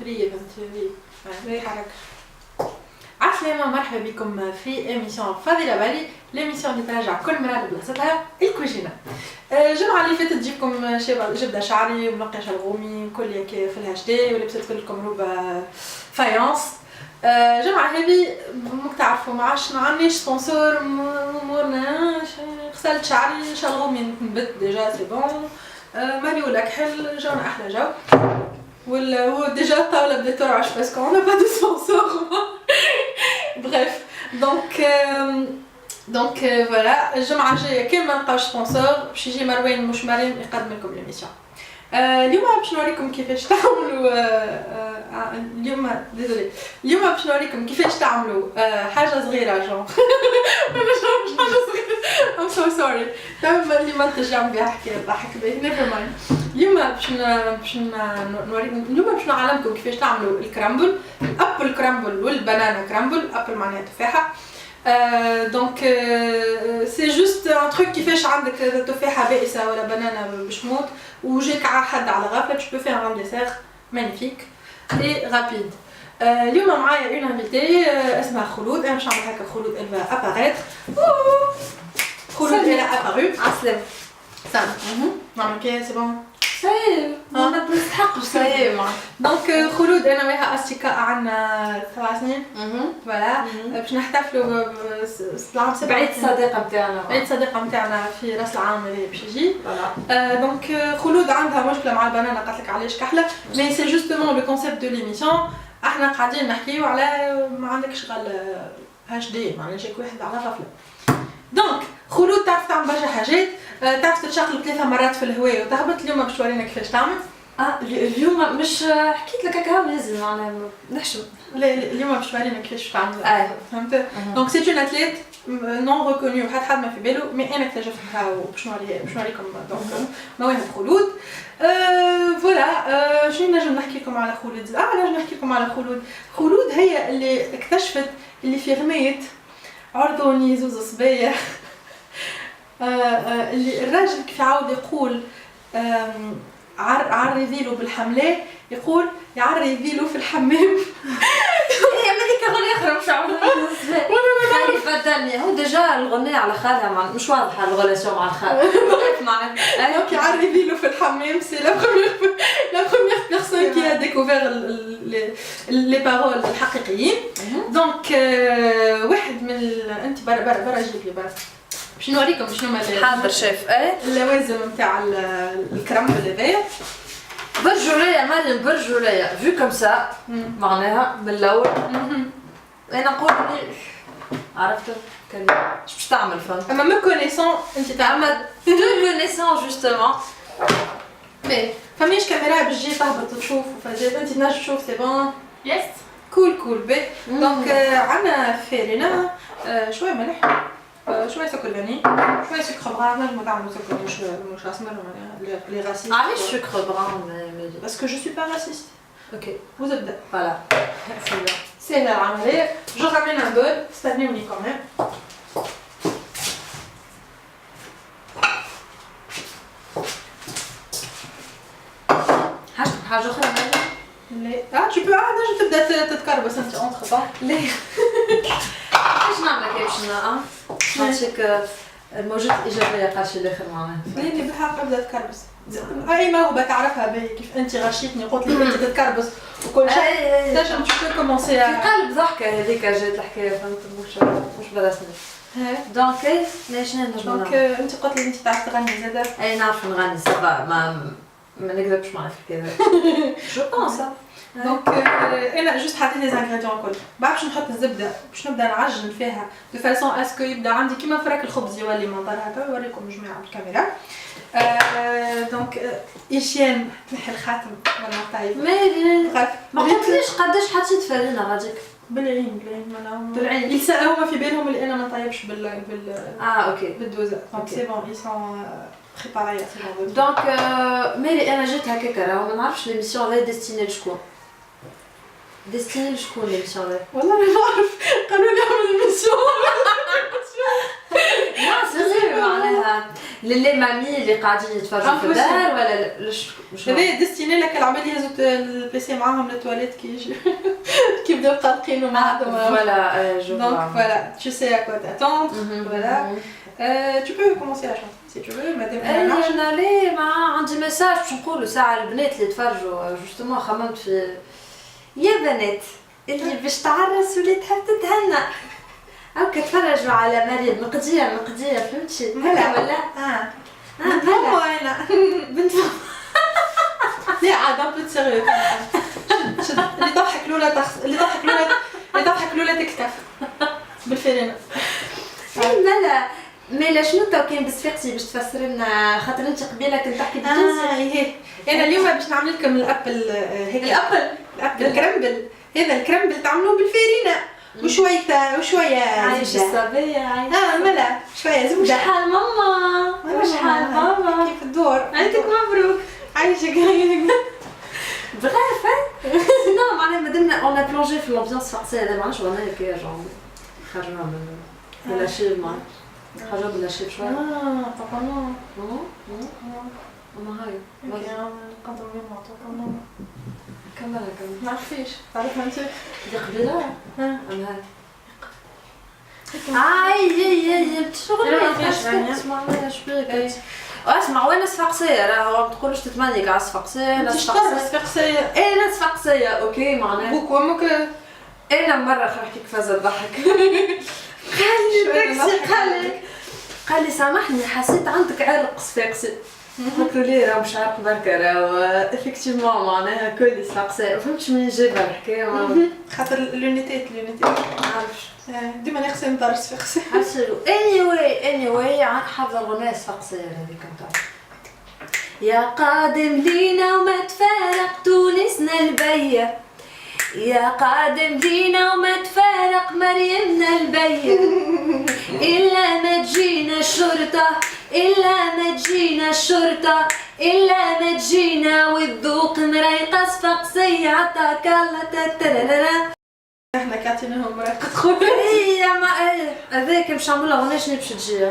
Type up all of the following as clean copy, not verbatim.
بريه بنتي ريه حركة. عسلامة، مرحبا بكم في ايميسيون فاضلة بالي، ليميسيون اللي تراجع كل مرة لبلاصتها الكوجينة. الجمعة اللي فاتت تجيبكم جبدة شعري ومنقشة الغومي كل في الHD ولبست لكم روبة فايونس. الجمعة هذه مك تعرفوا ما عندناش سبونسور مورنا، غسلت شعري شالغومي نبت ديجا سي بون، مريولة كحل جونا أحلى جو. وديجا الطاولة بدات ترعش باسكو اون با دو سبونسور. بريف دونك فوالا الجمعة الجاية كان ما نلقاوش سبونسور باش يجي مروان مش مريم يقدم لكم ليميسيون. اليوم باش نوريكم كيفاش تعملوا اليوم باش نوريكم كيفاش تعملوا حاجة صغيرة جون مش حاجة صغيرة. I'm so sorry. تعمل اللي منتج عم بيحكي ضحك بيه never mind. اليوم باش نوريكم، اليوم باش نعلمكم كيفاش تعملوا الكرامبل، الابل كرامبل والبنانا كرامبل. ابل معناها تفاحة. دونك سي جوست ان تروك كيفاش عندك تفاحة بائسة ولا بنانا بشموط وجاك حد على غفلة باش تو فير ان ديسير مانيفيك اي رابيد. اليوم معايا اون انفيتي اسمها خلود. انا باش نعمل هكا خلود elle va apparaître. خلود elle a apparu. عسلامة. سلام. نعمل كي سي بون صاير ما نستحقش صاير. دونك خلود انا وياها اصدقاء عندنا 7 سنين. فوالا باش نحتفلوا العام 7 عيد صديقه نتاعنا، عيد صديقه نتاعنا في راس العام اللي باش يجي. دونك خلود عندها مشكله مع البنانه قالت لك علاش كحله، مي سي جوستومون لو كونسيبت دو ليميسيون. احنا قاعدين نحكيو على ما عندكش شغل HD معناها جاك واحد على غفله. دونك خلود تعرف تعمل برشا حاجات، تعرف تتشقلب 3 مرات في الهواء وتهبط. اليوم باش تورينا كيفاش تعمل. اليوم مش حكيت لك هكا لازم معناها نحشم. لا اليوم باش تورينا كيفاش تعمل. فهمت؟ دونك سي اون اتليت نون ريكونيو حد ما في بالو، مي انا اكتشفتها وباش نوريكم. دونك مواهب خلود. فوالا شنو نجم نحكي لكم على خلود؟ نجم نحكي لكم على خلود. خلود هي اللي اكتشفت اللي في غميت عرضوني زوز صبايا. اللي الراجل كيف يعاود يقول عري ذيلو بالحملة، يقول يعري ذيلو في الحمام. هي هذيك اغنيه اخرى مش عارفه خالي بدلني. هو ديجا الغنيه على خالها مش واضحه الغلاسيون مع الخال معناها. دونك يعري ذيلو في الحمام سي لا بروميير بيرسون كي ا ديكوفير لي بارول الحقيقيين. دونك واحد من انت برا جيب لي برا باش نوريكم شنو هما حاضر شيف اللوازم نتاع الكرامبل هذايا. برجوليه مريم، برجوليه فيو كوم سا معناها من الاول. انا نقول عرفت اش باش تعمل فهمت. اما مو كونيسون انت تعمل دو كونيسون جوستومون. مي فماش كاميرا باش تجي تهبط تشوف وفجات انت تنجم تشوف سي بون. يس كول بي. دونك عندنا فارينه شويه ملح، شويه سكر فاني، شويه سكر بران. نجمو تعملوا سكر مش اسمر معناها لي راسيست. علاش سكر بران؟ باسكو جو سوي با راسيست. اوكي وزبده فوالا سهله العمليه. جو رامين ان بول استنوني كمان. حاجه اخرى لا tu peux نجم تبدا تتكربس انت اونتر طون. ليه ايش نعمل كيف نعطيك الموجات الايجابيه قالش الاخر معناها. لاني بالحق ابدا تكربس. اي موهبه تعرفها باهي كيف انت غشيتني قلت لي انت تتكربس وكل شيء. تنجم تشوفي كومونسي في قلب ضحكه هذيك جات الحكايه فهمت مش برسمي. دونك ليش نجم دونك انت قلت لي انت تعرف تغني زاده. اي نعرف نغني سافا ما نكذبش معك كذا. جو بونس. دونك انا جوست حطيت لي زانغريديون الكل بعد باش نحط الزبده باش نبدا نعجن فيها دو فاسون اسكو يبدا عندي كيما فرك الخبز يولي منظر هكا نوريكم جماعه بالكاميرا دونك ايشيان تنحي الخاتم والله طيب ما قلتليش قداش حطيت فرينه غاديك بالعين بالعين يلسا هما في بالهم اللي انا ما نطيبش اوكي بالدوزه دونك سي بون ils sont préparés à ce genre de دونك ميري انا جيت هكاك راه ما نعرفش ليميسيون هذه ديستيني لشكون ليميسيون هذه والله ما نعرف قالوا لي اعمل ليميسيون لا سيري معناها للي مامي اللي قاعدين يتفرجوا في الدار ولا هذه ديستيني لك العباد يهزوا البيسي معاهم للتواليت كي يبداو قالقين معاهم فوالا جو دونك فوالا tu sais à quoi t'attendre voilà tu peux commencer la chanson si tu veux madame انا ليه مع عندي ميساج باش نقولوا ساعه البنات اللي يتفرجوا جوستومون خممت في يا بنات اللي باش تعرس واللي تحب تتهنى او كتفرجوا على مريم مقديه فهمتي هلا ولا هلا انا بنت لا عاد ان بو سيريو اللي ضحك لولا تكتف بالفرينه مالا شنو تو كاين بالصفاقسي باش تفسر لنا خاطر انت قبيله كنت تحكي بالتونسي انا اليوم باش نعمل لكم الابل هيك الابل الكرمبل هذا الكرمبل تعملوه بالفرينه وشويه عايشه الصبيه ملا شويه زبده شحال ماما شحال بابا كيف الدور عيدك مبروك عايشك bref non معناها مادامنا اون ا بلونجي في الامبيونس فرنسيه هذا معناش غنى هكا جون خرجنا من لا شيء ما خرجنا من لا شيء شويه طبعا ما هاي نقدر نعطوك كمل ما عرفيش تعرف انت دي قبيله انا هاي شغل ما شبيك اسمع وين صفاقسيه راه ما تقولش تتمني كاع صفاقسيه لا صفاقسيه انا صفاقسيه اوكي معناها بوك وامك انا مره خرجت كيفاش الضحك قال لي سامحني حسيت عندك عرق صفاقسي قلت له ليه راه مش عارف بركه راه افكتيفمون معناها كل صفاقسيه فهمتش منين جايبه الحكايه خاطر لونيتيت ما عارفش ديما نغسل نضر صفاقسي حسلو anyway حافظه الاغنيه الصفاقسيه هذيك نتاع يا قادم لينا وما تفارق تونسنا البيه يا قادم لينا وما تفارق مريمنا البيه إلا ما تجينا الشرطة إلا ما تجينا والذوق مريقة صفاقسية عطاك الله تترررا احنا كاتينهم مريقة خويا هي ما هذاك باش نعمل لها اغنية شنو باش تجي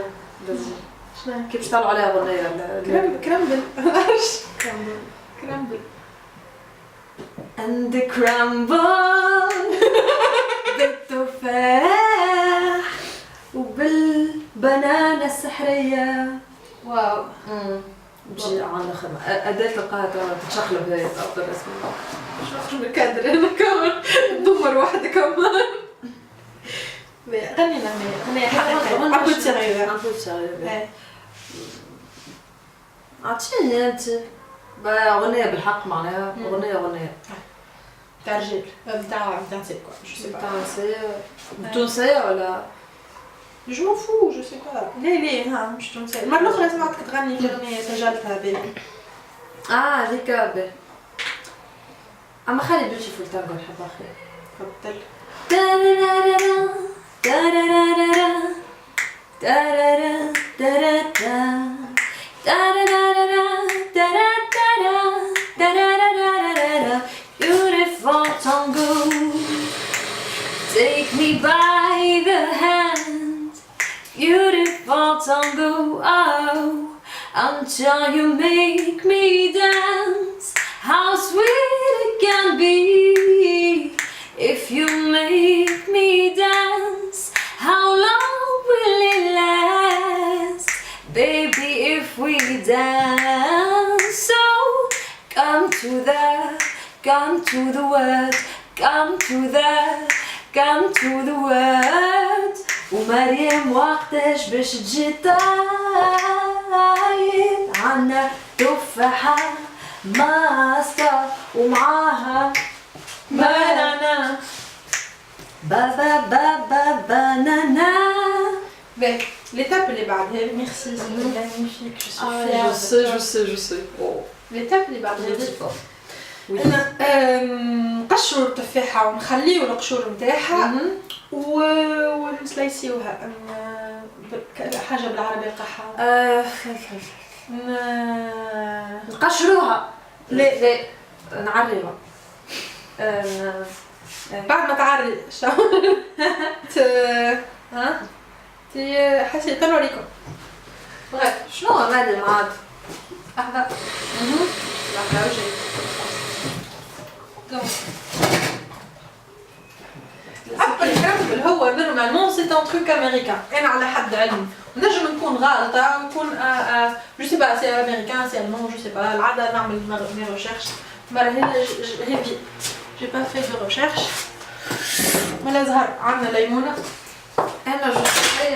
شنو كي باش طلعوا عليها اغنية كرمبل معرفش كرمبل and the crumble بالتفاح وبالبنانة السحرية واو بجي على الاخر أداة تلقاها تتشقلب هاي أفضل اسمها شوف شو الكادر أنا كمان تدمر واحدة كمان غني حقيقة عبود سيريو عطيني انت أغنية بالحق معناها أغنية تاع رجال تاع نسيت كوا جو سي با تونسية ولا جو مون فو جو سي با ليه ها مش تونسية المرة الأخرى سمعتك تغني في أغنية سجلتها بيبي هذيك بي أما خلي بيوتيفول تانغو نحب أخي تفضل تارارارا تارارارا تارارا تارارا تارارارا تارارارا beautiful tango take me by the hand beautiful tango oh until you make me dance how sweet it can be if you make me dance how long will it last baby if we dance so come to the word come to the word ومريم وقتاش باش تجي طاير عنا تفاحة ماسكة ومعاها بنانا banana. باهي l'étape اللي بعدها ميرسي سي magnifique je suis fière je sais. Oh. l'étape اللي بعدها نقشروا التفاحة ونخليو القشور نتاعها ونسليسيوها حاجة بالعربي القحة نقشروها لا نعريوها بعد ما تعري ها تي حسيت نوريكم شنو هذا معاد لحظة لحظة وجهي الابل كرامبل هو نورمالمون سي ان تروك امريكان انا على حد علمي نجم نكون غلطه ونكون جو سي با سي امريكان سي المون جو سي با العاده نعمل مي ريشيرش مرة هذه جي با في دو ريشيرش مالا زهر عندنا ليمونه انا جو سي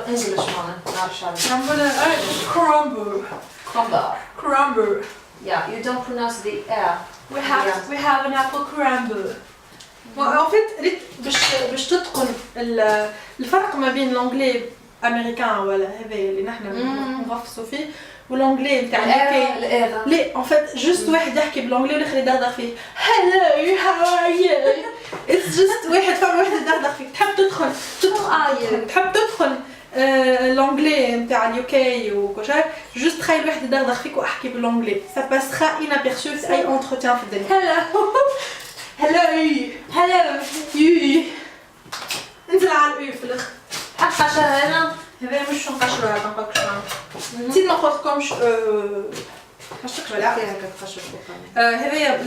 انجلش ما نعرفش كرامبل كرامبل yeah you don't pronounce the r we have an apple crumble en fait باش تتقن الفرق ما بين الانجلي امريكان ولا هذا اللي نحنا نغفصوا فيه والانجلي نتاع الكي لا ان فيت جوست واحد يحكي بالانجلي والاخر يدغدغ فيه hello how are you it's just واحد يدغدغ فيك تحب تدخل الانجلي نتاع اليوكي وكوشا جوست تخيل واحد يدغدغ فيك واحكي بالانجلي ça passera inaperçu في اي entretien في الدنيا هلا يوي انزل على الاو في الاخر حقا هنا هذا مش نقشرو هذا نقشرو نسيت ما قلتلكمش قشرك ولا فيها كتقشر هذه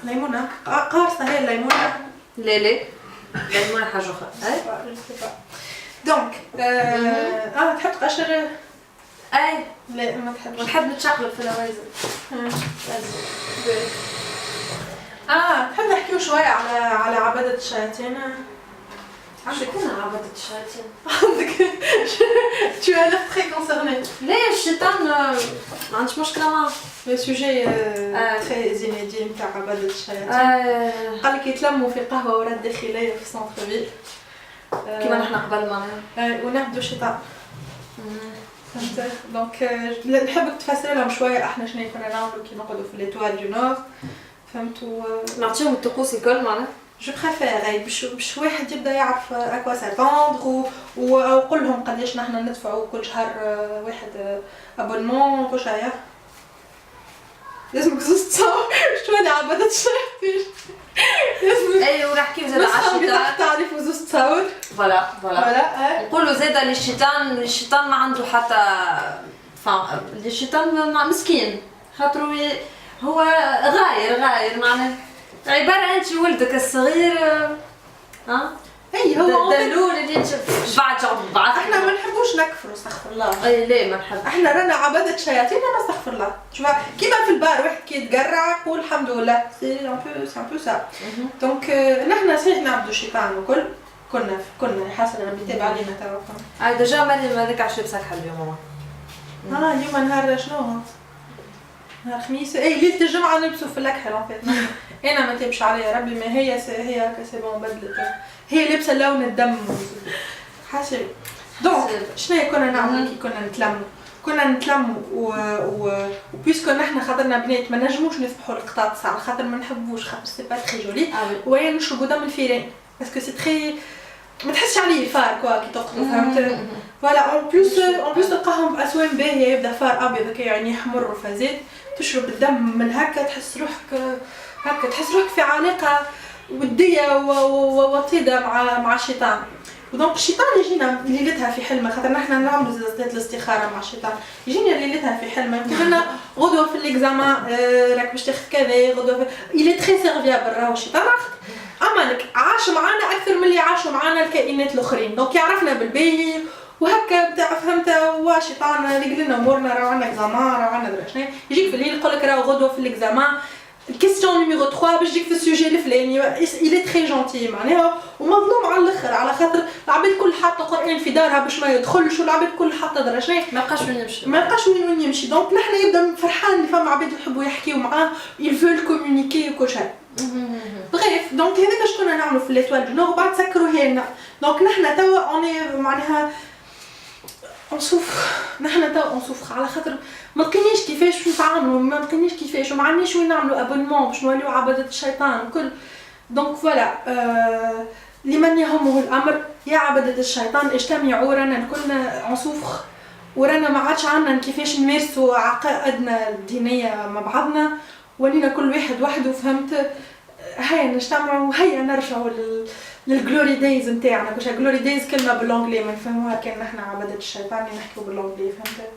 ليمونه قارصه هي الليمونه لا ليمونه حاجه اخرى دونك تحب تقشر اي لا ما تحبش نحب نتشقلب في الهوازن تحب نحكيو شويه على عبادة الشياطين شكون عبادة الشياطين عندك tu as l'air très concerné ليه الشيطان ما عندش مشكله معاه لو سوجي تري زينيدي نتاع عبادة الشياطين قال لك يتلموا في قهوه ورا الداخليه في سونتر فيل كيما نحنا قبل معناها ونعبدوا الشيطان فهمت دونك نحبك تفسر لهم شويه احنا شنو كنا نعملوا كي نقعدوا في ليتوال دو نور فهمتوا نعطيهم الطقوس الكل معناها جو بريفير باش واحد يبدا يعرف اكوا ساتوندر وقول لهم قداش نحنا ندفعوا كل شهر واحد ابونمون كل شيء لازمك تصور شو هذا عبادة الشياطين اي ونحكيو زاد على الشيطان تعرفوا زوز تصور فوالا نقولوا زاد للشيطان ما عنده حتى الشيطان مسكين خاطرو هو غاير معناه عباره انت ولدك الصغير اي هو دلول اللي انت بعد احنا ما نحبوش نكفروا استغفر الله اي ليه ما نحب احنا رانا عبادة شياطين انا استغفر الله شوف كيما في البار واحد كي يتقرع يقول الحمد لله سي ان بو سا دونك نحنا صحيح نعبدوا الشيطان وكل كنا حاسه ربي تابع علينا توا اي ديجا مريم هذاك عشري بصحه اليوم اليوم نهار شنو نهار خميس ليله الجمعه نلبسوا في الاكحل ان فيت انا ما تمشي عليا ربي ما هي سي بون بدلت هي لابسه لون الدم حاسه دونك شنو كنا نعمل كي كنا نتلموا وبيسكو نحنا خاطرنا بنات ما نجموش نذبحوا القطاط على خاطر ما نحبوش خاطر سي با تري جولي ويا نشربوا دم الفيران باسكو سي تري ما تحسش عليه فار كوا كي تقطو فهمت فوالا اون بلوس تلقاهم باسوان باهيه يبدا فار ابيض كي يعني يحمر وفازات تشرب الدم من هكا تحس روحك في علاقه وديه ووطيده مع الشيطان ودونك الشيطان يجينا ليلتها في حلمه خاطر نحنا نعملوا زيادة الاستخاره مع الشيطان يجينا ليلتها في حلمه يقول لنا غدوه في الاكزامان راك باش تاخذ كذا غدوه الي تري سيرفيابل راهو الشيطان امالك عاش معنا اكثر من اللي عاشوا معنا الكائنات الاخرين دونك يعرفنا بالباهي وهكا بتاع فهمت هو شيطان يقول لنا امورنا راه عندنا اكزامان راه عندنا درا شنو يجيك في الليل يقول لك راه غدوه في الاكزامان الكيستيون نيميرو 3 باش تجيك في السوجي الفلاني الي تري جونتي معناها ومظلوم على الاخر على خاطر العباد كل حاطه قران في دارها باش ما يدخلش والعباد كل حاطه درا شنو ما بقاش وين يمشي دونك نحنا يبدا فرحان اللي فما عباد يحبوا يحكيو معاه يل فول كومونيكي وكل شيء بغيف دونك هذاك اش كنا نعملوا في ليتوال دو نور بعد سكروه لنا دونك نحنا توا اوني معناها نشوف نحنا توا نشوف على خاطر ما لقيناش كيفاش نتعاملوا ما لقيناش كيفاش وما عندناش وين نعملوا ابونمون باش نوليو عبادة الشيطان وكل دونك فوالا لمن يهمه الامر يا عبادة الشيطان اجتمعوا رانا كلنا نشوف ورانا ما عادش عندنا كيفاش نمارسوا عقائدنا الدينيه مع بعضنا ولينا كل واحد وحده فهمت هيا نجتمعوا وهيا نرجعوا للجلوري دايز نتاعنا كاش جلوري دايز كلمه بالانجلي ما نفهموها كان نحنا عبادة الشيطان اللي نحكيو بالانجلي فهمت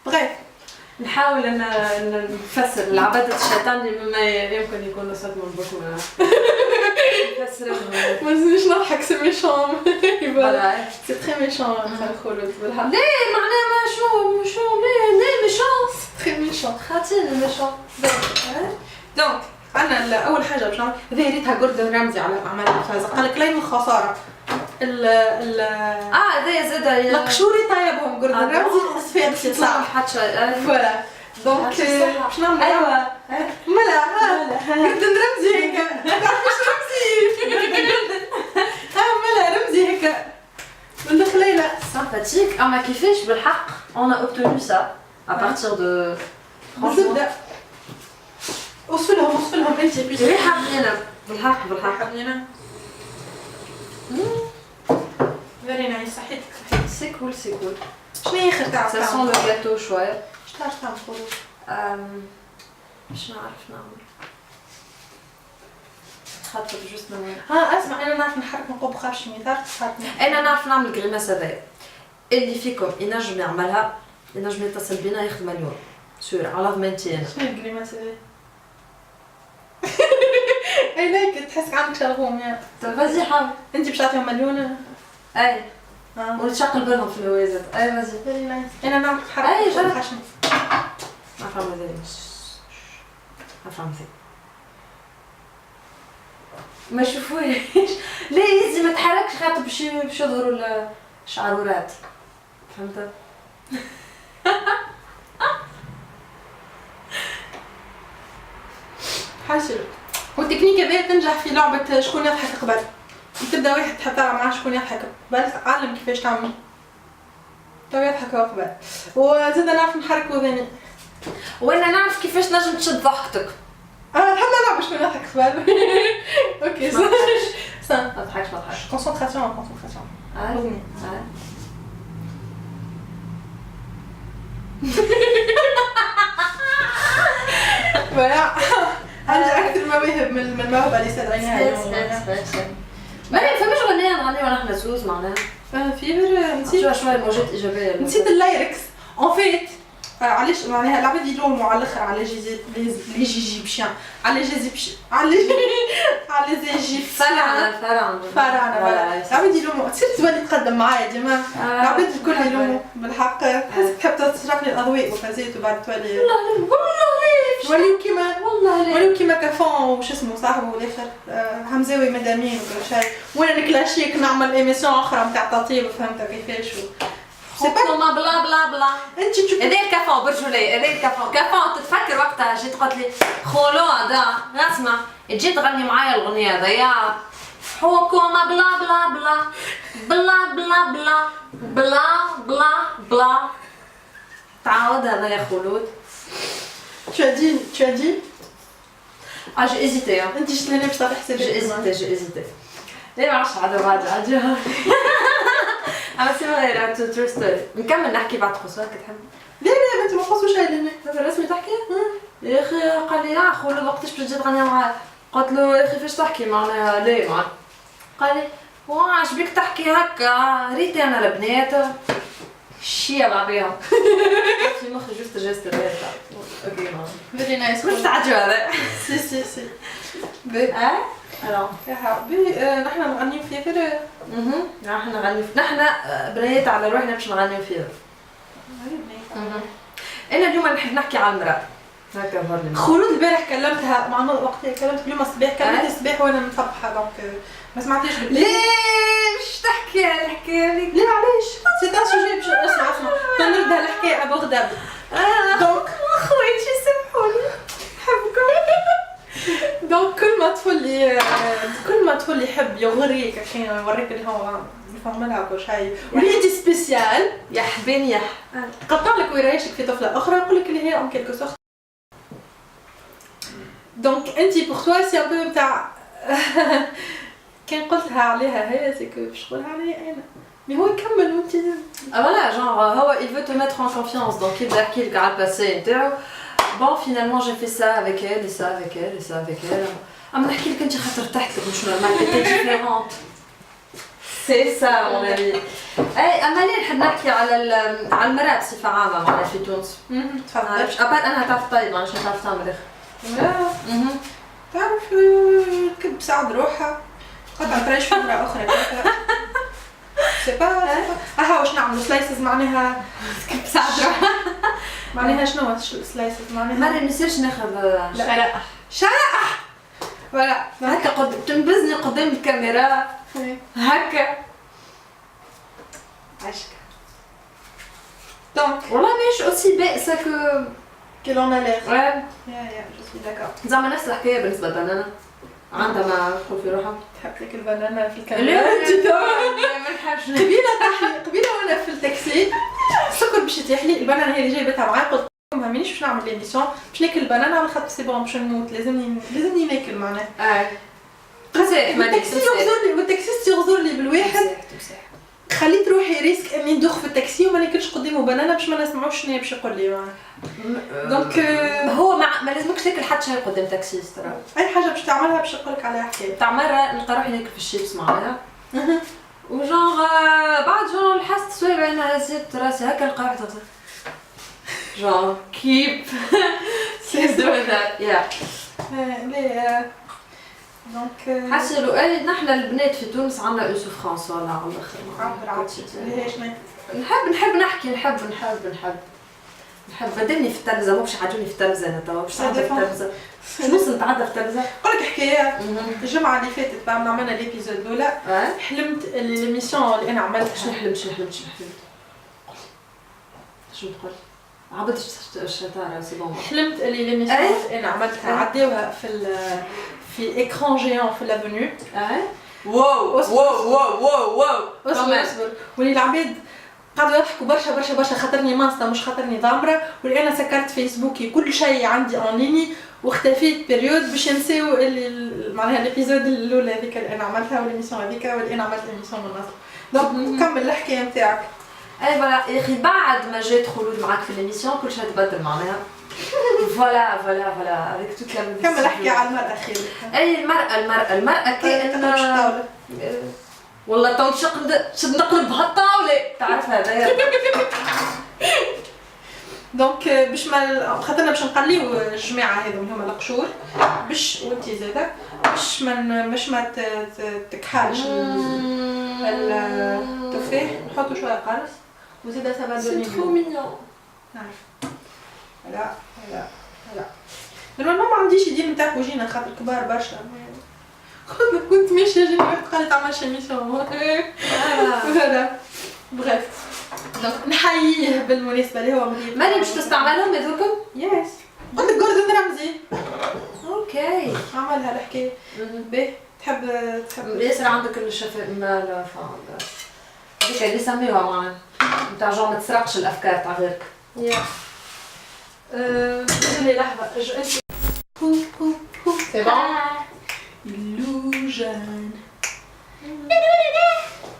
بغيت نحاول ان نفسر العبادة الشيطان بما يمكن يكون وصلت من بكم نفسر ما نزيدش نضحك سي ميشون سي تري ميشون خلود بالحق ليه معناها ما شو ليه ميشون تري ميشون خاطين ميشون دونك انا اول حاجه باش نعمل هذه ريتها جوردن رامزي على الاعمال الفازه قال لك لين الخساره هذا زاد القشوري طيبهم جوردن رامزي صفيت صح حتى فوالا دونك باش نعمل ايوا ملا جوردن رامزي هيك مش رمزي ملا رمزي هيك من الخليله sympathique اما كيفاش بالحق on a obtenu ça à partir de بالزبده وصلهم انت ريحه بنينه بالحق بنينه فيري نايس صحيتك سي كول شنو هي اخر تاع ça sent le gâteau شويه اش تعرف تعمل خروج مش نعرف نعمل خاطر جوست نعمل اسمع انا نعرف نحرك نقوب خاشمي تعرف تحرك انا نعرف نعمل غريماس هذايا اللي فيكم ينجم يعملها ينجم يتصل بينا ياخذ مليون سور على ضمانتي انا شنو الكريمات هذي اي لايك تحسك عندك شرغوم يا فازي حاول انت باش تعطيهم مليون اي ونشقل بالهم في الهوازات اي فازي فيري نايس انا نعرف نحرك اي جرب خاشمي نعرف هذا افهمتي ما يشوفوش ليه يزي ما تحركش خاطر باش يظهروا الشعرورات فهمت حاسب والتكنيك هذا تنجح في لعبه شكون يضحك قبل تبدا واحد تحب تلعب معاه شكون يضحك قبل تعلم كيفاش تعمل تو يضحك هو قبل وزاد نعرف نحرك وذني وانا نعرف كيفاش نجم تشد ضحكتك نحب نلعب شكون يضحك قبل اوكي صح ما تضحكش كونسونطراسيون وذني فوالا عندي اكثر مواهب من الموهبه اللي استدعيناها اليوم ما نفهمش غنية نغني ونحن زوز معناها فيبر نسيت شويه موجات ايجابيه نسيت اللايركس اون فيت علاش معناها العباد يلوموا على الاخر على لي جيجيبشيان على جيجيبشيان على فراعنه العباد يلوموا تصير تولي تقدم معايا ديما العباد الكل يلوموا بالحق تحسك تحب تسرق لي الاضواء وفازيت وبعد تولي وليو كيما كافون وش اسمه صاحبه والاخر همزاوي مدامين وكل شيء وانا نكلاشيك نعمل ايميسيون اخرى نتاع تطيب فهمت كيفاش ما بلا بلا بلا انت تشوف هذاك كافون برجولي هذاك كافون تتفكر وقتها جيت قلت لي خولو هذا اسمع تجي تغني معايا الاغنيه هذيا حكومه بلا بلا بلا بلا بلا بلا بلا بلا بلا تعاود هذا يا خلود tu as dit j'ai hésité انت شلوني باش تحسبي j'ai hésité ليه ما عرفتش عاد راجع اما سي غير ترو ستوري نكمل نحكي بعد خصوصا كتحب لا بنتي ما قصوش هذا هذا رسمي تحكي يا اخي قال لي يا خولو وقتاش باش تجي تغني معاه قلت له يا اخي فاش تحكي معناها ليه معاه قال لي واش بيك تحكي هكا ريتي انا البنات شيا بعضيهم في مخي جوست جست اوكي ما فيري نايس مش تعجب هذا سي بي الو يا حبيبي نحن نغنيو فيفر نحن نغنيو نحن بنيت على روحنا باش نغنيو فيفر انا اليوم نحب نحكي على المرأة هكا ظهر لي خلود البارح كلمتها مع وقتها كلمت اليوم الصباح كلمت الصباح وانا مصبحه دونك ما سمعتيش ليه باش تحكي الحكايه هذيك ليه علاش سي ان سوجي باش اسمع تنردها الحكايه ابو دونك خويتي سامحوني نحبكم دونك كل ما تفولي يحب يغريك كي يوريك اللي هو يفهملها كل شيء وليتي سبيسيال يا حبين يا قطع لك ويريشك في طفله اخرى يقول لك اللي هي ام كيلكو سورت. دونك انت بور توا سي ان بو تاع كان قلتها عليها هي سي كو باش تقولها عليا انا مي هو يكمل وانت voilà genre هو il veut te mettre en confiance donc يبدا يحكي لك على الباسي نتاعو. bon finalement j'ai fait ça avec elle et ça avec elle et ça avec elle. اما نحكي لك انت خاطر تحت لك مش نورمال تي ديفيرونت سي سا مون امي. اي اما ليه نحب نحكي على المرأة بصفة عامة معناها في تونس. تفضل. ابار انا تعرف طيب مش تعرف تعمل تعرف كنت بساعد روحها قطع تريش في مرة أخرى سي با اها واش نعملوا سلايسز معناها كنت بساعد روحها معناها شنو سلايسز معناها مرة ما يصيرش ناخذ شرائح فوالا هكا تنبزني قدام الكاميرا هكا عشك دونك والله ماهيش اوسي بائسة que l'on a l'air. Ouais. Je suis d'accord. زعما نفس الحكاية بالنسبة للبنانة عندما تقول في روحها تحب لك البنانة في الكاميرا. لا انت ما نحبش. قبيلة وانا في التاكسي السكر باش يتيح لي البنانة هي اللي جايبتها معايا قلت لهم ما مانيش باش نعمل ليميسيون باش ناكل البنانة على خاطر سي بون باش نموت لازمني ناكل معناها. والتاكسيست يغزر لي بالواحد خليت روحي ريسك اني ندوخ في التاكسي وما ناكلش قدامه بنانه باش ما نسمعوش شنو باش يقول لي دونك هو ما لازمكش تاكل حتى شيء قدام تاكسيست ترى اي حاجه باش تعملها باش يقول لك عليها حكايه تاع مره نلقى روحي ناكل في الشيبس معناها وجونغ بعد جونغ حسيت سويبه انا هزيت راسي هكا نلقى روحي تغزر جونغ كيب سي دو ذات يا لي دونك حسيلو اي نحن البنات في تونس عندنا اون سوفرانس ولا على الاخر نحب نحكي نحب بدلني في التلفزه مو باش يعدوني في التلفزه انا توا باش نتعدى في التلفزه نص نتعدى في التلفزه نقول لك حكايه الجمعه اللي فاتت بعد ما عملنا ليبيزود الاولى حلمت ليميسيون اللي انا عملتها شنو حلمت شنو تقول عبد الشطاره سي بون حلمت اللي ليميسيون اللي انا عملتها عداوها في ايكران جيان في لافونيو واو اصبر ولي العباد قعدوا يضحكوا برشا خاطرني مانستا مش خاطرني ضامره ولي انا سكرت فيسبوكي كل شيء عندي اون ليني واختفيت بيريود باش نساو اللي معناها ليبيزود الاولى هذيك اللي انا عملتها والإيميسيون هذيك واللي انا عملت إيميسيون من النص دونك كمل الحكايه نتاعك. اي فوالا يا اخي بعد ما جات خلود معاك في الإيميسيون كل شيء تبدل معناها فوالا avec toute la modestie. كمل احكي على المرأة خير. اي المرأة كائن والله تو شد نقلب بهالطاولة تعرف هذايا. دونك باش ما خاطرنا باش نقليو الجماعة هذو اللي هما القشور باش وانتي زاده باش ما تكحالش التفاح نحطو شوية قرص وزاده سافا دوني سي ترو مينيون. نعرف. لا نورمالمون ما عنديش يدير نتاع كوجينه خاطر كبار برشا كنت ماشيه جيني واحد قال لي تعمل شيميسيون هذا بغيف دونك نحييه بالمناسبه اللي هو مريض ماني باش تستعملهم هذوكم؟ يس قلت لك جوردن رمزي اوكي عملها الحكايه باهي تحب ياسر عندك الشفاء مال فاند هذيك اللي سميوها معنا نتاع جون ما تسرقش الافكار تاع غيرك. خلي لحظة انت سي بون illusion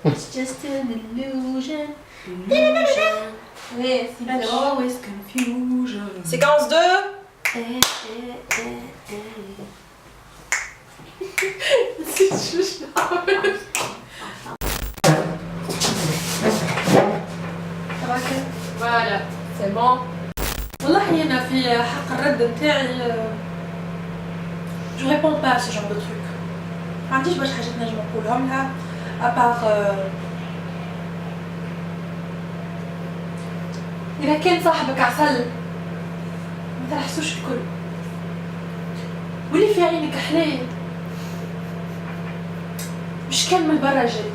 it's just an illusion yes there's always confusion séquence 2 voilà c'est bon والله أنا في حق الرد نتاعي جو ريبون با سو جون دو تروك ما عنديش برشا حاجات نجم نقولهم لها ابار اذا كان صاحبك عسل ما تلحسوش الكل واللي في عينك حلاه مش كان من برا جاي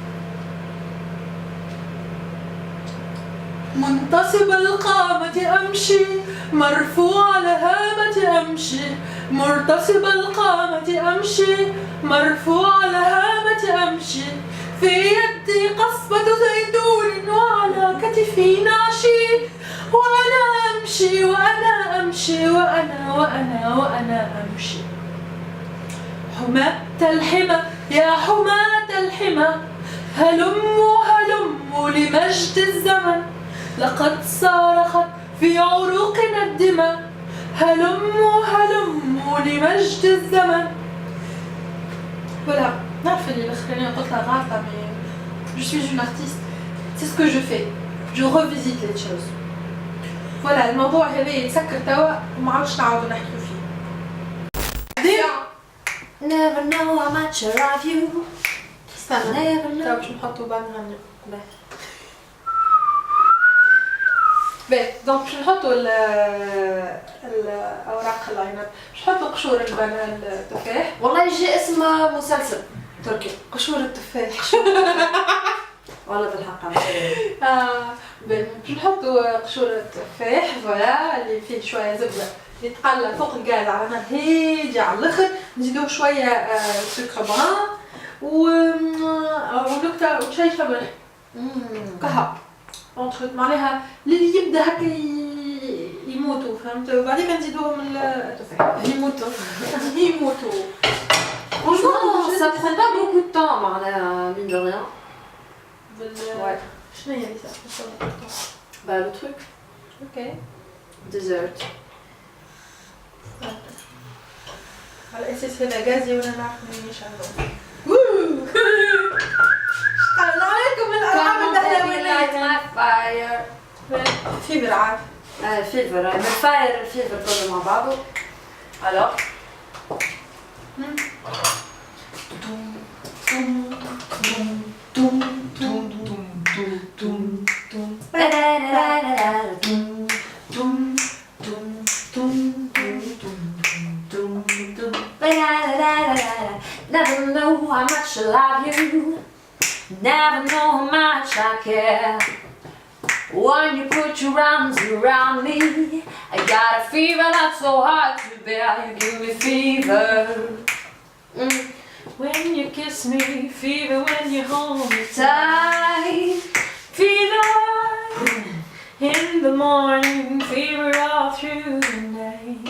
منتصب القامة أمشي مرفوع الهامة أمشي مرتصب القامة أمشي مرفوع الهامة أمشي في يدي قصبة زيتون وعلى كتفي نعشي وأنا أمشي وأنا أمشي وأنا أمشي حماة الحمى يا حماة الحمى هلموا لمجد الزمن لقد صارخت في عروقنا الدماء هلموا لمجد الزمن. Voilà, نعرف اللي الاخرانية قلت لها غلطة mais je suis une artiste, c'est ce que je fais, je revisite les choses. Voilà, الموضوع هذا يتسكر توا وما عادش نعاودو نحكيو فيه. Never know how much I love you. استنى توا باش نحطو بعد نغنيو. باهي دونك باش نحطو الأوراق العنب، باش نحطو قشور التفاح. والله يجي اسم مسلسل تركي قشور التفاح. والله بالحق باهي باش نحطو قشور التفاح فوالا اللي فيه شوية زبدة يتقلى فوق الغاز على نار هادية على الاخر، نزيدوه شوية سكر بران ونكتة وشاي شبر كهو اونتخ معناها اللي يبدا هكا يموتوا فهمت، وبعدين نزيدوهم التفاح يموتوا. Franchement, ça prend pas beaucoup de temps, معناها mine de rien. Ouais. شنو هي اللي صار؟ Bah le truc. Ok. Dessert. على اساس هذا غازي وانا نعرف منين نشغل. شكرا عليكم الالعاب الدهلوية. Fire. فيفر عارف. الفيفر الفاير الفيفر كله مع بعضه. Alors. Never know how much I love you. Never know how much I care. When you put your arms around me, I got a fever that's so hard to bear. You give me fever. When you kiss me, fever when you hold me tight. Fever in the morning, fever all through the night.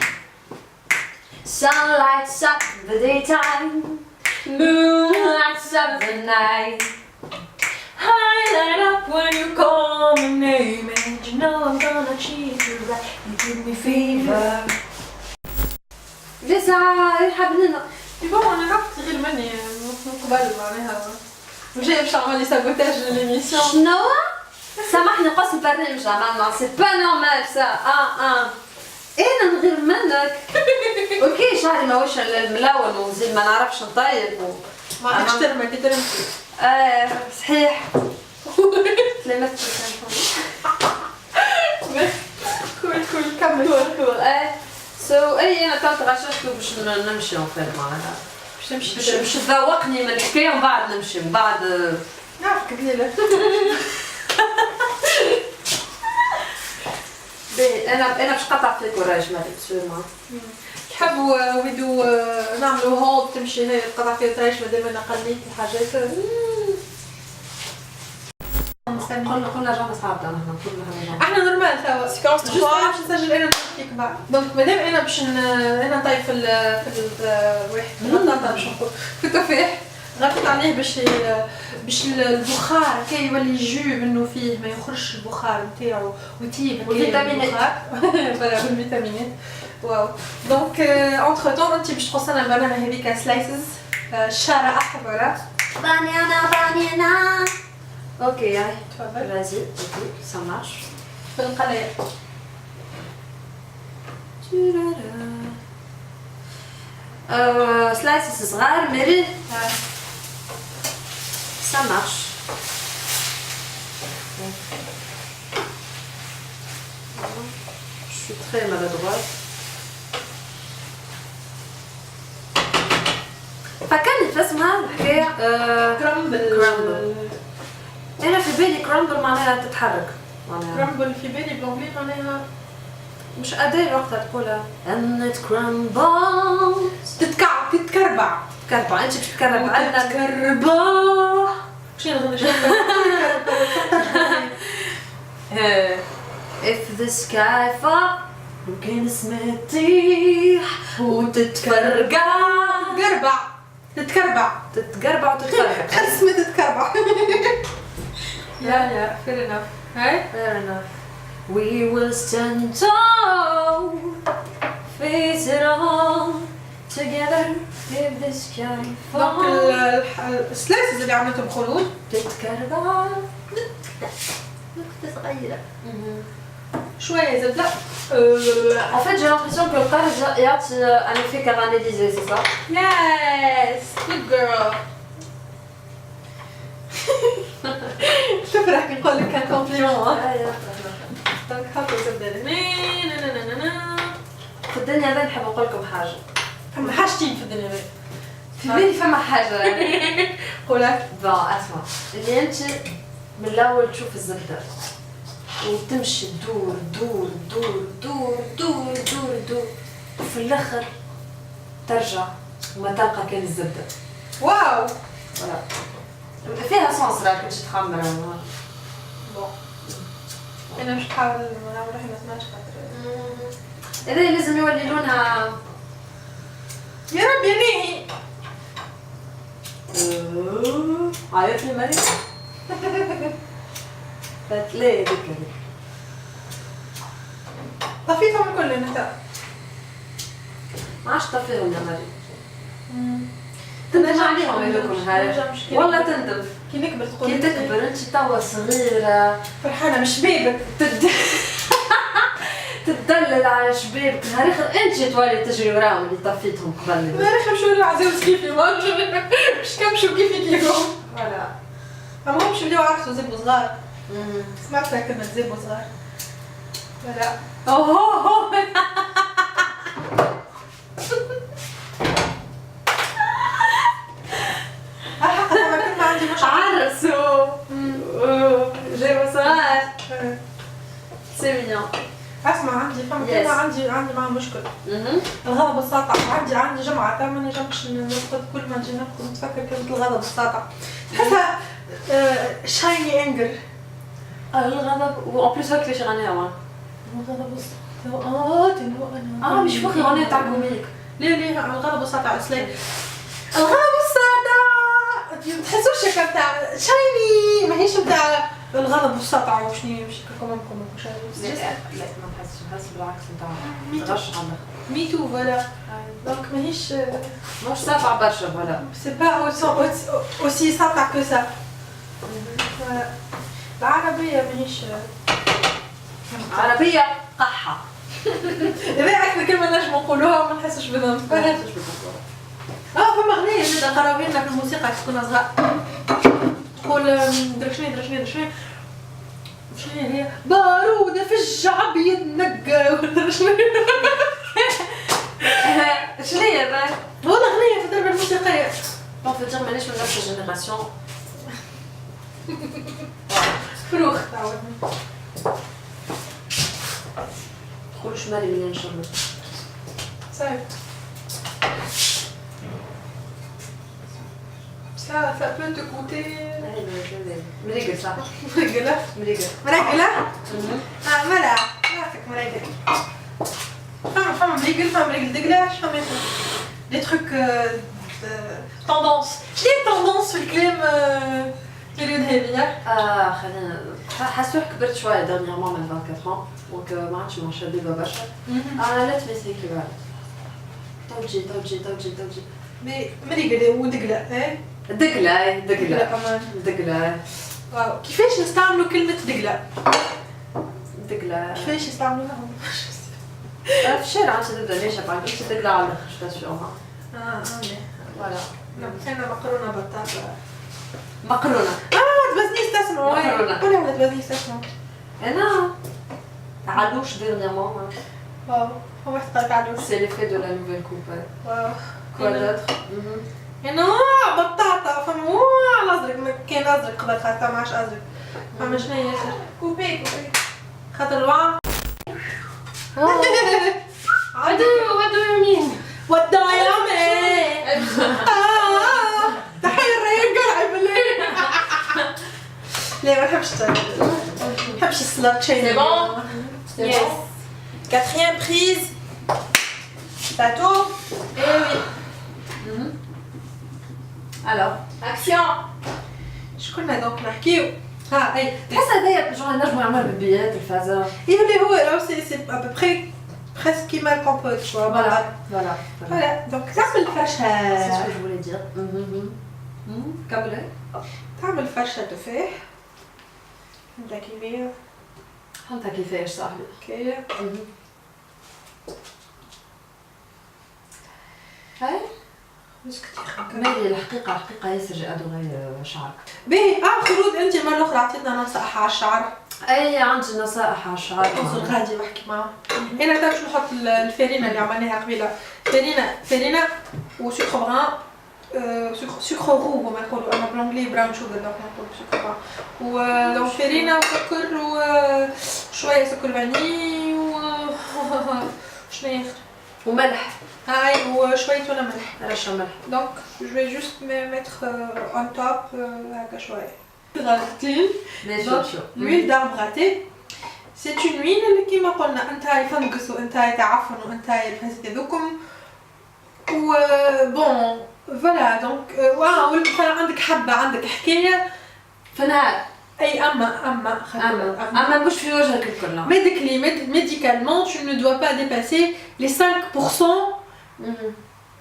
Sun lights up the daytime, moon lights up the night. I light up when you call my name, and you know I'm gonna treat you right. You give me fever. لسه يرحب لنا. يبقى انا رحت غير مني من قبل معناها وجاي باش تعمل لي سابوتاج لليميسيون. شنو؟ سامحني قص البرنامج عملنا سي با نورمال سا انا نغير منك. اوكي شعري ماهوش الملون ونزيد ما نعرفش نطيب ما عادش ترمى كي ترمسي. صحيح. سلامتك كول كمل. كول سو اي انا تو تغششت باش نمشي نفير معناها باش نمشي باش تذوقني من الحكايه ومن بعد نمشي من بعد نعرفك دليله. انا باش نقطع فيك وراج مالك سورما تحبوا ودو نعملوا هولد تمشي هي تقطع فيها ترايش مادام انا قليت الحاجات. قلنا جانا صعب انا كلها احنا نورمال توا سيكونس 3 باش نسجل انا نحكيك بعد. دونك مادام انا باش انا نطيب في الواحد البطاطا باش نقول في التفاح غطيت عليه باش البخار كي يولي جو منه فيه ما يخرجش البخار نتاعو ويطيب والفيتامينات. فوالا بالفيتامينات. واو دونك اونتر طون انت باش تقصنا البنانه هذيك سلايسز شرائح فوالا بانانا اوكي هاي تفضل. vas-y اوكي ça marche في القلاية. سلايسز صغار ميري ça marche. Je suis très maladroite. فكرني في اسمها الحكاية كرامبل. أنا في بالي كرامبل معناها تتحرك معناها كرامبل في بالي بالانجلي معناها مش أداة وقتها تقولها and it crumbles تتكربع كربع أنت باش تكرب عندنا تتكربع شنو نغني if the sky fall ممكن اسمها تطيح وتتكرقع تتكربع تتقربع وتتفرقع خلص اسمها تتكربع يا fair enough هاي fair enough we will stand tall face it all together if the sky دونك falls السلاسل اللي عملتهم خلود تتكرقع نكتة صغيرة شوية زبدة En fait, j'ai l'impression que le carré يعطي un effet caramélisé, c'est ça? Yes, good girl. تفرح كي نقول لك كان كومبليمون. دونك حطوا زبدة لهنا. في الدنيا هذا نحب نقول لكم حاجة. فما حاجتين في الدنيا هذه. في بالي فما حاجة. قولها. با اسمع، اللي أنت من الأول تشوف الزبدة وتمشي تدور دور دور دور دور دور دور وفي الآخر ترجع وما تلقى كان الزبدة. واو. فوالا. فيها سونس راك باش تخمر. بون. أنا مش نحاول نعمل روحي ما سمعتش خاطر. هذا لازم يولي لونها. يا رب يا ناهي. عيط لي مريم. فتلاقي ذكري. طفيتهم الكل انت. ما عادش طفيهم يا مريم. تندم عليهم هذوكم هاي. والله تندم. كي نكبر تقول. كي تكبر انت توا صغيرة. فرحانة مش شبابك. تدلل على شبابك نهار اخر انت تولي تجري وراهم اللي طفيتهم قبل. نهار اخر مشاو العزاوز كيفي مش كمشوا كيفي كيفهم. فوالا. أما مش بديو عرسوا زبوا صغار. سمعت لها كلمة زبوا صغار. لا. اوه. حقا ما كنت ما عندي مش عرسوا. جابوا صغار. سي مينيون. اسمع عندي فما كلمة عندي معها مشكل. الغضب والسطع عندي جمعة ما نجمش نفقد كل ما نجي نفقد نتفكر كلمة الغضب والسطع. تحسها شايني انجر. الغضب وان بليس هاك ليش غنيها وين؟ الغضب والسطع. مش فاكرة غنية تاع كوميك. ليه الغضب والسطع سلام. الغضب والسطع تحسوش هكا تاع شايني ماهيش نتاع الغضب والسطع وشني مش كومكم وش لا ما نحسش بالعكس نتاع غش على ميتو فوالا دونك ماهيش مش سافع برشا فوالا سي با اوسي سطع كو سا العربية ماهيش عربية قحة. هذا أكثر كلمة نجم نقولوها وما نحسش بذنب. فما أغنية زادا قراو لنا في الموسيقى كي كنا صغار تقول درشني شنو هي بارودة في الشعب يتنقى ولا شنو شنو هي ذاك؟ والله أغنية في الدربة الموسيقية. بون في الجيم مانيش من نفس الجينيراسيون. فروخ تعودني. تقولش مالي منين نشرب. صحيح. Ça peut te coûter. مريقل صح؟ مريقلة؟ مريقلة؟ ملا راسك مريقل. فما مريقل دقلاش فما دي تروك توندونس. شنو هي التوندونس في الكلام اليوم هذه؟ خلينا حاسوح كبرت شوية dernièrement من 24 دونك ما عادش مع شبيبة برشا. لا تمسكي بالك. توجي. مريقلة ودقلة دقلة. واو كيفاش نستعملوا كلمة دقلة؟ كيفاش يستعملوها؟ في الشارع انت تبدا ليش بعد انت دقلة على الاخر شو تشوفها. فوالا. أنا مقرونة بطاطا. مقرونة. تبزنيش تسمعوا. مقرونة. ولا تبزنيش تسمعوا. أنا علوش dernièrement. واو هو واحد قالك علوش. C'est l'effet de la nouvelle coupe. واو. Quoi d'autre? يعني بطاطا فما الازرق كاين ازرق قبل خاطر ما عادش ازرق فما شنو هي خاطر كوبي خاطر الوعاء what do you mean What do you mean تحية الريان قرعي بالليل لا ما نحبش السلاتشين C'est bon? Yes. Quatrième prise. Ça tourne. Eh oui. alors Action. شكرنا دوك نحكيو اي تحس هذايا جو نجمو يعمل بيبيات الفازا اللي هو راهو سي ا بو بري presque كيما الكومبوت شوا فوالا فوالا دونك تعمل c'est ce فرشة que je voulais dire كملي تعمل فرشة تفاح نبدا كبير فهمتها كيفاش صاحبي اوكي هاي مسكتي خاكا مالي الحقيقة ياسر جي ادوغي شعرك باهي خلود انت مرة الاخرى عطيتنا نصائح على الشعر اي عندي نصائح على الشعر اوصل غادي واحكي معاه انا تا باش نحط الفرينة اللي عملناها قبيله فرينة وسكر بران سكر رو هما يقولوا انا بالانجلي براون شوغر دونك نقول سكر بران و دونك فرينة وسكر وشويه سكر فاني و شنو وملح هاي وشويه ولا ملح رشة ملح دونك جو في جوست mettre on top هكا شويه غلطين ماشي شو l'huile d'arbre à thé c'est une huile اللي كيما قلنا انتاي فنقس وانتاي تعفن وانتاي الفاسد هذوكم و بون فوالا دونك واو مثلا عندك حبه عندك حكايه في النهار اي اما مش في وجهك الكل médicalement tu ne dois pas dépasser les 5%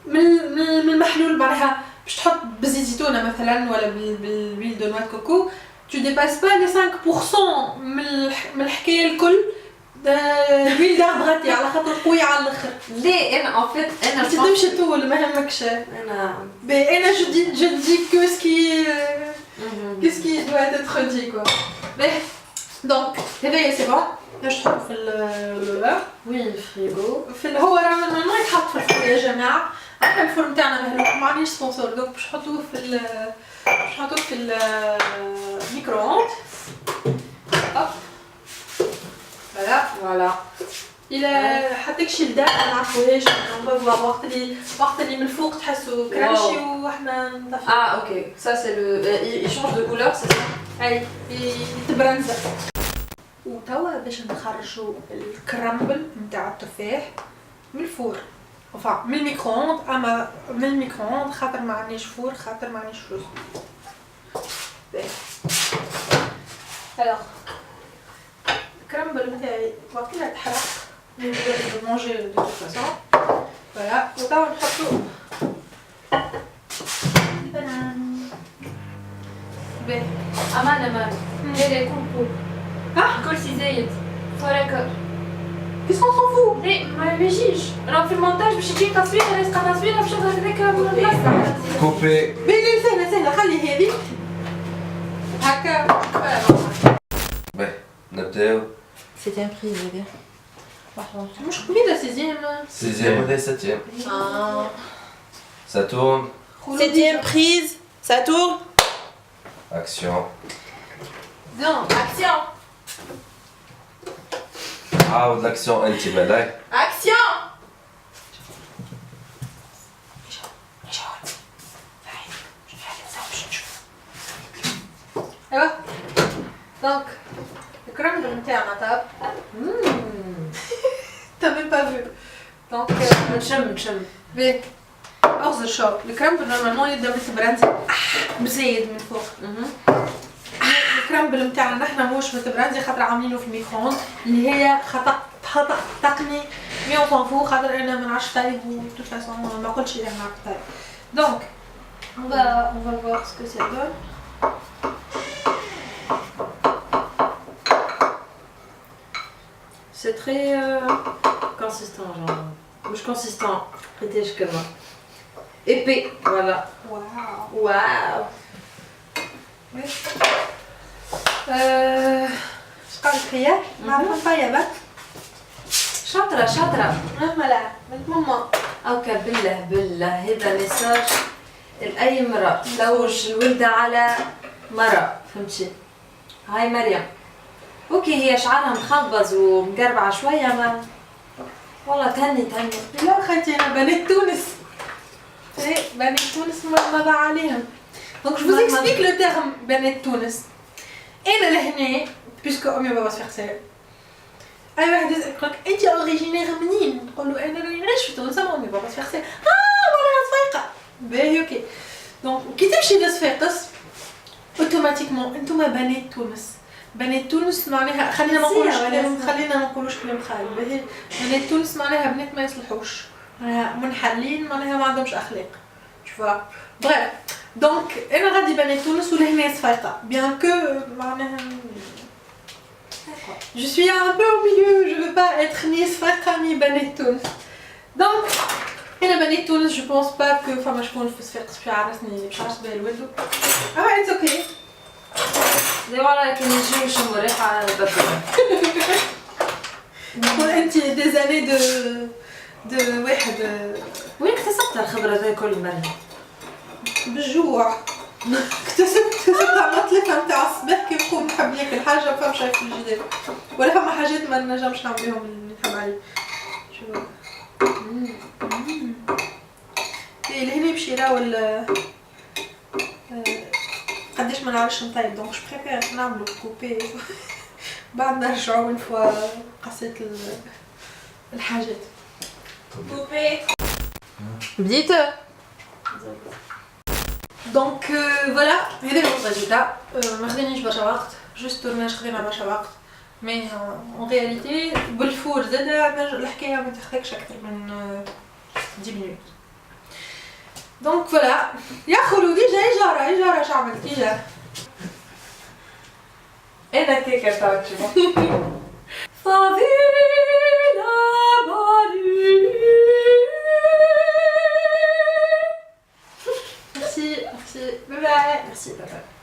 من المحلول معناها باش تحط بزيت زيتونه مثلا ولا بالويل دو نوا كوكو tu dépasses pas les 5% من الحكايه الكل الويل داربغاتي على خاطر قوي على الاخر ليه انا ان فيت انا تمشي طول ما همكش انا انا je dis que ce qui doit être dit quoi donc هذايا سي بون باش تحطو في وين الفريغو في هو راه ما يتحط في الفرن يا جماعه احنا الفرن تاعنا مهلوك معنيش سبونسور دوك باش نحطوه في الميكرووند هوب فوالا الى حطيك شي لداء ما نعرفوهاش وقت اللي من الفوق تحسوا كرانشي وحنا نطفي اوكي ça c'est le il change de couleur c'est ça اي يتبرنزق وتوا باش نخرجوا الكرامبل نتاع التفاح من الفور enfin من الميكرووند اما من الميكرووند خاطر ما عنديش فور خاطر ما عنديش فلوس alors الكرامبل نتاعي وقتها تحرق من مونجي دو فاسون فوالا وتوا نحطو البنان باهي امان ليه كوكو كرسي زايد فريكر qu'est-ce qu'on s'en fout ليه ما يجيش راه في المونتاج باش يجي تصوير راه تصوير باش هكذاك من البلاصه كوبي بيني سهله خلي هذه هكا باهي نبداو سيتي بريز هذه مش قبيله سيزيام سيزيام ولا ساتيام Ça tourne. Septième prise, ça tourne. Action. Non, action. عاود l'action انت ملاك. Action. ايوا دونك الكرامبل نتاعنا طاب t'as même pas vu donc نشم بيه اغزر شو الكرامبل نورمالمون يبدا متبرنزي مزايد من فوق الكرامبل نتاعنا نحنا موش متبرنزي خاطر عاملينه في الميكرووند اللي هي خطا تقني مي اون سون فو خاطر انا ما نعرفش طايب و دو فاسون ما قلتش انا نعرف طايب دونك on va voir ce que ça donne. C'est très consistant, genre. Mouche consistant, prêtez comme moi. Épais, voilà. Waouh. Waouh. شقال الخيار معروفة طيبة شاطرة مهملة من ماما اوكي بالله هذا ميساج لأي مرأة تزوج الولدة على مرأة فهمتي هاي مريم اوكي هي شعرها مخلبز ومقربعة شوية ما والله تهني تهني. لا خالتي انا بنات تونس. بنات تونس مضى عليهم. دونك جو vous explique le terme بنات تونس. انا لهنا بيسكو امي وبابا صفاقسي. اي واحد يقول لك انت اوريجينير منين؟ نقول له انا راني نعيش في تونس امي وبابا صفاقسي. معناها صفاقه. باهي اوكي. دونك كي تمشي لصفاقس اوتوماتيكمون انتوما بنات تونس. بنات تونس معناها خلينا ما نقولوش كلام خايب. باهي بنات تونس معناها بنات ما يصلحوش. معناها منحلين معناها ما عندهمش اخلاق. شوفوا بريف دونك انا غادي بنات تونس ولهنا صفاقه بيان كو معناها je suis un peu au milieu, je veux pas être ni صفاقه ni بنات تونس. دونك انا بنات تونس جو بونس با كو فما شكون في صفاقس باش يعرسني باش يعرس بها الولدو. اتس اوكي. دي والله كي نجيو نشمو ريحة برشا. نقول انت دي زاني دو واحد وين اكتسبت الخبرة ذي كل مرة؟ بالجوع. اكتسبتها مطلقة نتاع الصباح كي نقوم نحب ناكل حاجة ما فهمش في الجدار. ولا فما حاجات ما نجمش نعملهم اللي نحب عليه. شوفوا. لهنا باش يراو قداش ما نعرفش نطيب دونك جو بريفير نعملو كوبي بعد نرجعو من فوا قصيت الحاجات. كوبي. بديت؟ دونك فوالا هذا هو الريزلتا. ما خدانيش برشا وقت جوست تورناج خدينا برشا وقت مي اون رياليتي بالفور زاد الحكايه ما تاخذكش اكثر من 10 minutes. دونك فوالا يا خلودي جاي جارة شو عملتي جا؟ انا كيكة تاعك شوف. فافيلا بالي. Merci, bye bye. Merci, bye bye.